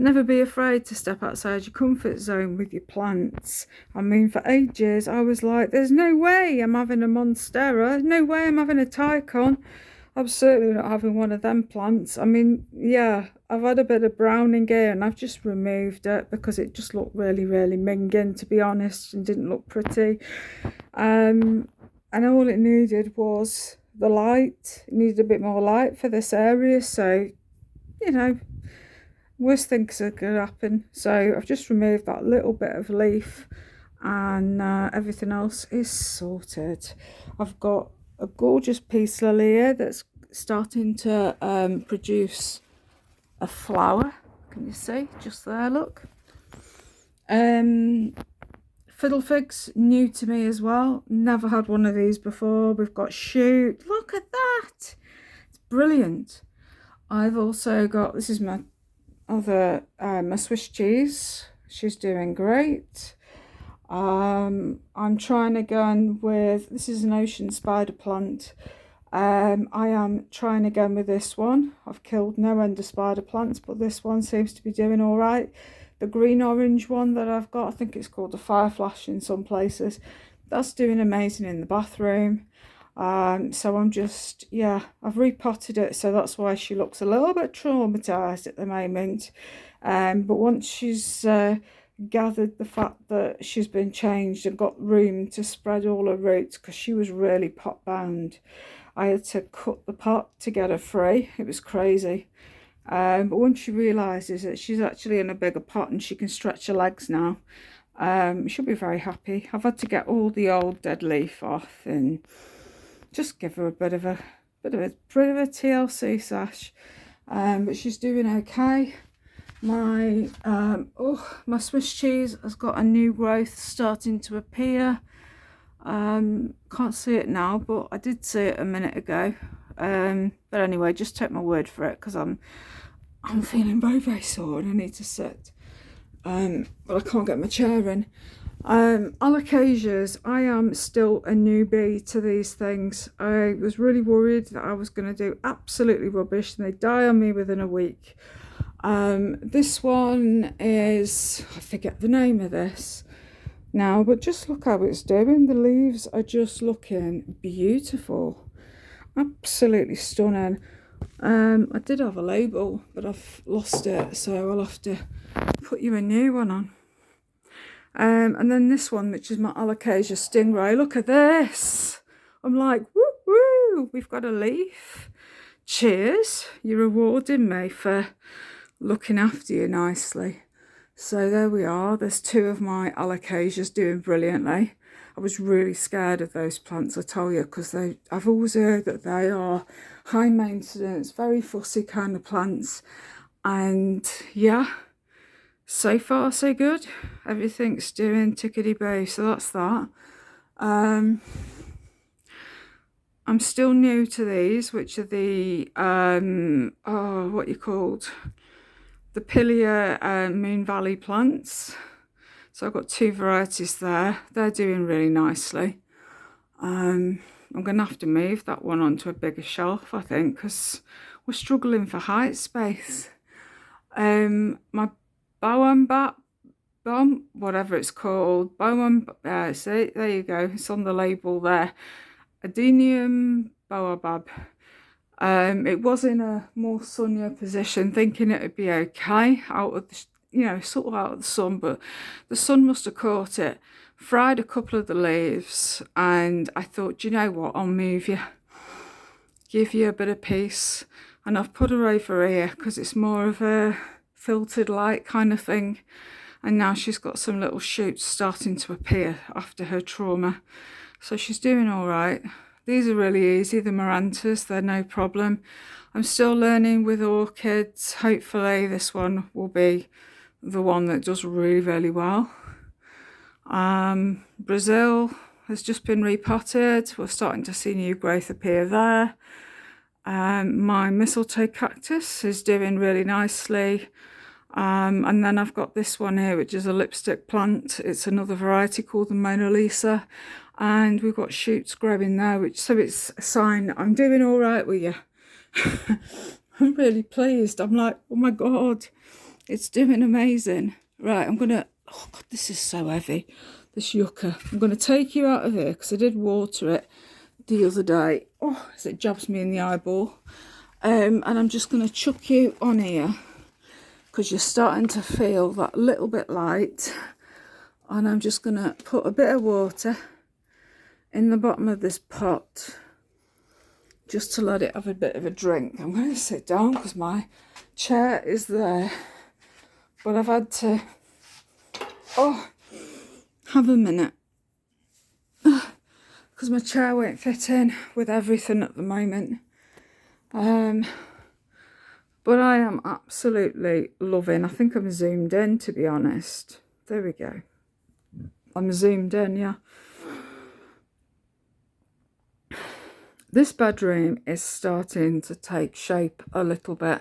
Never be afraid to step outside your comfort zone with your plants. I mean, for ages I was like, there's no way I'm having a monstera, no way I'm having a takin. I'm certainly not having one of them plants. I mean, yeah, I've had a bit of browning here and I've just removed it because it just looked really, really minging, to be honest, and didn't look pretty. And all it needed was the light. It needed a bit more light for this area, so, you know, worst things that could happen. So I've just removed that little bit of leaf and everything else is sorted. I've got a gorgeous peace lily here that's starting to produce a flower. Can you see? Just there, look. Fiddle figs, new to me as well. Never had one of these before. We've got shoot. Look at that. It's brilliant. I've also got, this is my other, my Swiss cheese. She's doing great. I'm trying again with, this is an ocean spider plant. I am trying again with this one. I've killed no end of spider plants, but this one seems to be doing all right. The green orange one that I've got, I think it's called the fire flash in some places, that's doing amazing in the bathroom. So I'm just, yeah, I've repotted it, so that's why she looks a little bit traumatized at the moment. But once she's gathered the fact that she's been changed and got room to spread all her roots, because she was really pot bound, I had to cut the pot to get her free. It was crazy. But once she realizes that she's actually in a bigger pot and she can stretch her legs now, she'll be very happy. I've had to get all the old dead leaf off and just give her a bit of a TLC sash. But she's doing okay. My my Swiss cheese has got a new growth starting to appear. Can't see it now, but I did see it a minute ago. But anyway, just take my word for it, because I'm feeling very, very sore and I need to sit. But I can't get my chair in. Alocasias, I am still a newbie to these things. I was really worried that I was going to do absolutely rubbish and they die on me within a week. This one is, I forget the name of this now, but just look how it's doing. The leaves are just looking beautiful, absolutely stunning. I did have a label, but I've lost it, so I'll have to put you a new one on. And then this one, which is my alocasia stingray. Look at this. I'm like, woo woo, we've got a leaf. Cheers, you're rewarding me for looking after you nicely. So there we are. There's two of my alocasias doing brilliantly. I was really scared of those plants, I tell you, because I've always heard that they are high maintenance, very fussy kind of plants. And yeah, so far so good. Everything's doing tickety-boo, so that's that. I'm still new to these, which are the what you called, the Pilia Moon Valley plants. So I've got two varieties there. They're doing really nicely. I'm going to have to move that one onto a bigger shelf, I think, because we're struggling for height space. My bomb, whatever it's called, see, there you go, it's on the label there. Adenium baobab. It was in a more sunnier position, thinking it would be okay out of the, you know, sort of out of the sun, but the sun must have caught it. Fried a couple of the leaves, and I thought, do you know what, I'll move you, give you a bit of peace. And I've put her over here because it's more of a filtered light kind of thing. And now she's got some little shoots starting to appear after her trauma. So she's doing all right. These are really easy, the marantas, they're no problem. I'm still learning with orchids. Hopefully this one will be the one that does really, really well. Brazil has just been repotted. We're starting to see new growth appear there. My mistletoe cactus is doing really nicely. And then I've got this one here, which is a lipstick plant. It's another variety called the Mona Lisa. And we've got shoots growing there, so it's a sign that I'm doing all right with you. I'm really pleased. I'm like, oh my God, It's doing amazing. Right, I'm gonna, oh God, this is so heavy, this yucca. I'm gonna take you out of here because I did water it the other day. Oh, as it jabs me in the eyeball. And I'm just gonna chuck you on here because you're starting to feel that little bit light. And I'm just gonna put a bit of water in the bottom of this pot just to let it have a bit of a drink. I'm gonna sit down because my chair is there, but I've had to have a minute because my chair won't fit in with everything at the moment. But I am absolutely loving. I think I'm zoomed in, to be honest. There we go. I'm zoomed in, yeah. This bedroom is starting to take shape a little bit.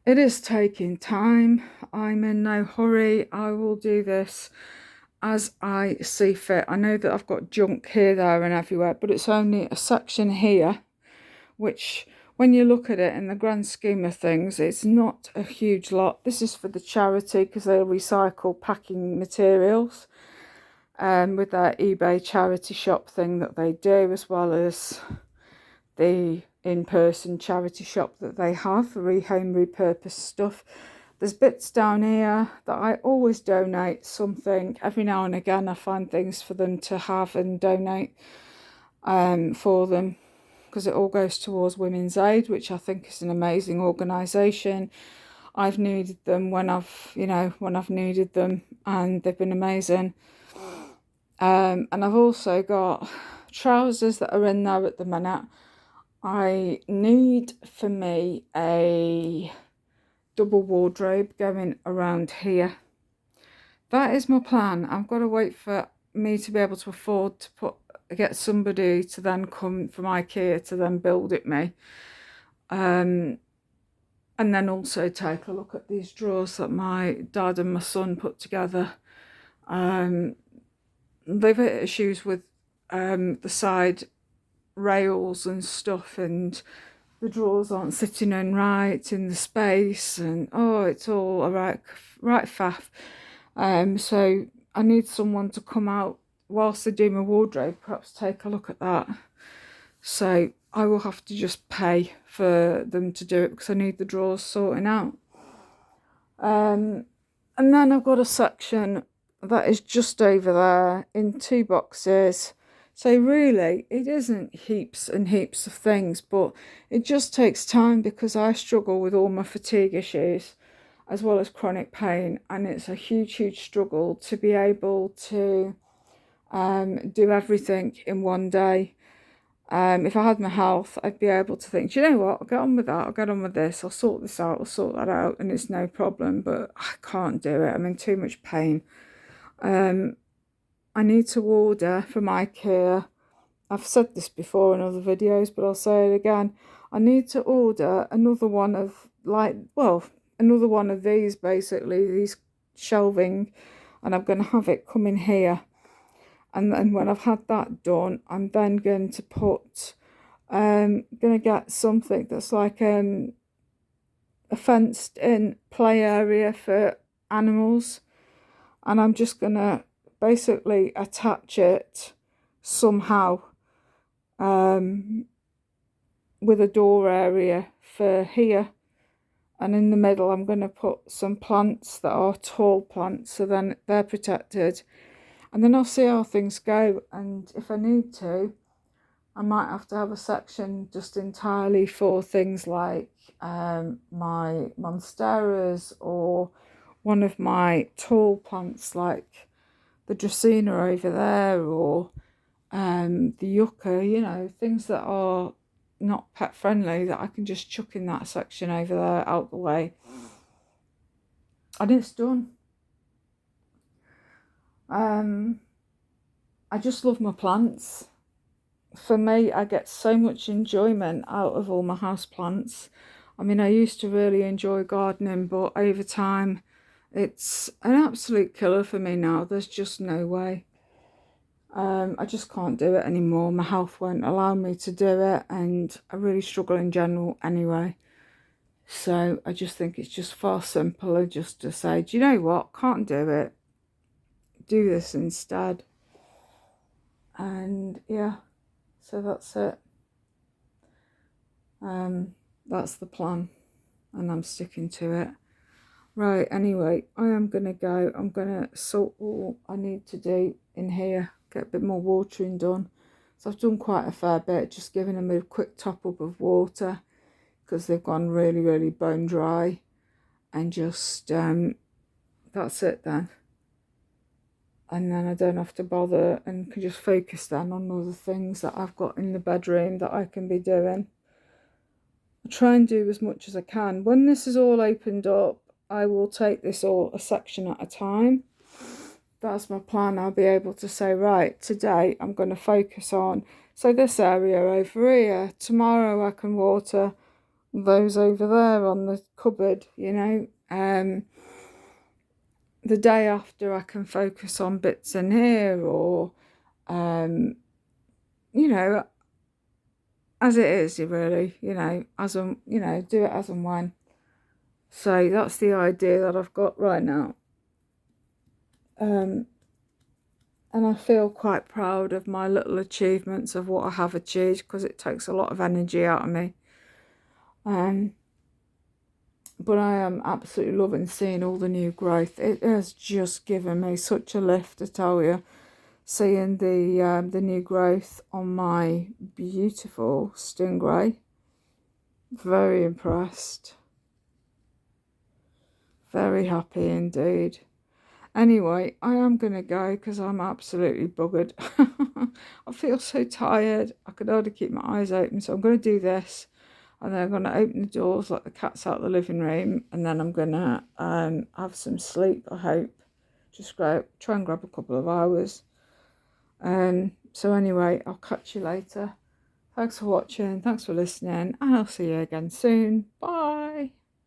It is taking time. I'm in no hurry. I will do this as I see fit. I know that I've got junk here, there and everywhere, but it's only a section here, which when you look at it in the grand scheme of things, it's not a huge lot. This is for the charity because they recycle packing materials with their eBay charity shop thing that they do, as well as the in-person charity shop that they have for home repurposed stuff. There's bits down here that I always donate something. Every now and again I find things for them to have and donate for them, because it all goes towards Women's Aid, which I think is an amazing organisation. I've needed them when I've needed them, and they've been amazing. And I've also got trousers that are in there at the minute. I need for me a double wardrobe going around here. That is my plan. I've got to wait for me to be able to afford to get somebody to then come from IKEA to then build it me. And then also take a look at these drawers that my dad and my son put together. They've had issues with the side rails and stuff, and the drawers aren't sitting in right in the space, and it's all a right faff. So I need someone to come out whilst they do my wardrobe, perhaps take a look at that. So I will have to just pay for them to do it because I need the drawers sorting out. And then I've got a section that is just over there in 2 boxes. So really, it isn't heaps and heaps of things, but it just takes time because I struggle with all my fatigue issues as well as chronic pain, and it's a huge, huge struggle to be able to do everything in one day. If I had my health, I'd be able to think, do you know what, I'll get on with that, I'll get on with this, I'll sort this out, I'll sort that out, and it's no problem, but I can't do it. I'm in too much pain. I need to order from IKEA. I've said this before in other videos, but I'll say it again. I need to order another one of another one of these, basically, these shelving, and I'm going to have it come in here. And then when I've had that done, I'm then going to going to get something that's like a fenced in play area for animals. And I'm just going to basically attach it somehow with a door area for here. And in the middle, I'm going to put some plants that are tall plants, so then they're protected. And then I'll see how things go. And if I need to, I might have to have a section just entirely for things like my monsteras, or one of my tall plants like the dracaena over there, or the yucca, things that are not pet friendly that I can just chuck in that section over there out the way. And it's done. I just love my plants. For me, I get so much enjoyment out of all my house plants. I mean, I used to really enjoy gardening, but over time, it's an absolute killer for me now. There's just no way. I just can't do it anymore. My health won't allow me to do it, and I really struggle in general anyway. So I just think it's just far simpler just to say, do you know what, can't do it, do this instead. And yeah, so that's it. That's the plan, and I'm sticking to it. Right, anyway, I am going to go. I'm going to sort all I need to do in here, get a bit more watering done. So I've done quite a fair bit, just giving them a quick top up of water because they've gone really, really bone dry. And just, that's it then. And then I don't have to bother and can just focus then on other things that I've got in the bedroom that I can be doing. I try and do as much as I can. When this is all opened up, I will take this all a section at a time. That's my plan. I'll be able to say, right, today I'm going to focus on, so this area over here. Tomorrow I can water those over there on the cupboard, you know. The day after I can focus on bits in here, or, you know, as it is, really, you know, as I'm, you know, do it as and when. So that's the idea that I've got right now. And I feel quite proud of my little achievements of what I have achieved, because it takes a lot of energy out of me. But I am absolutely loving seeing all the new growth. It has just given me such a lift, I tell you, seeing the new growth on my beautiful stingray. Very impressed. Very happy indeed. Anyway, I am going to go because I'm absolutely buggered. I feel so tired. I could hardly keep my eyes open. So I'm going to do this. And then I'm going to open the doors, let the cats out of the living room. And then I'm going to have some sleep, I hope. Just try and grab a couple of hours. So anyway, I'll catch you later. Thanks for watching. Thanks for listening. And I'll see you again soon. Bye.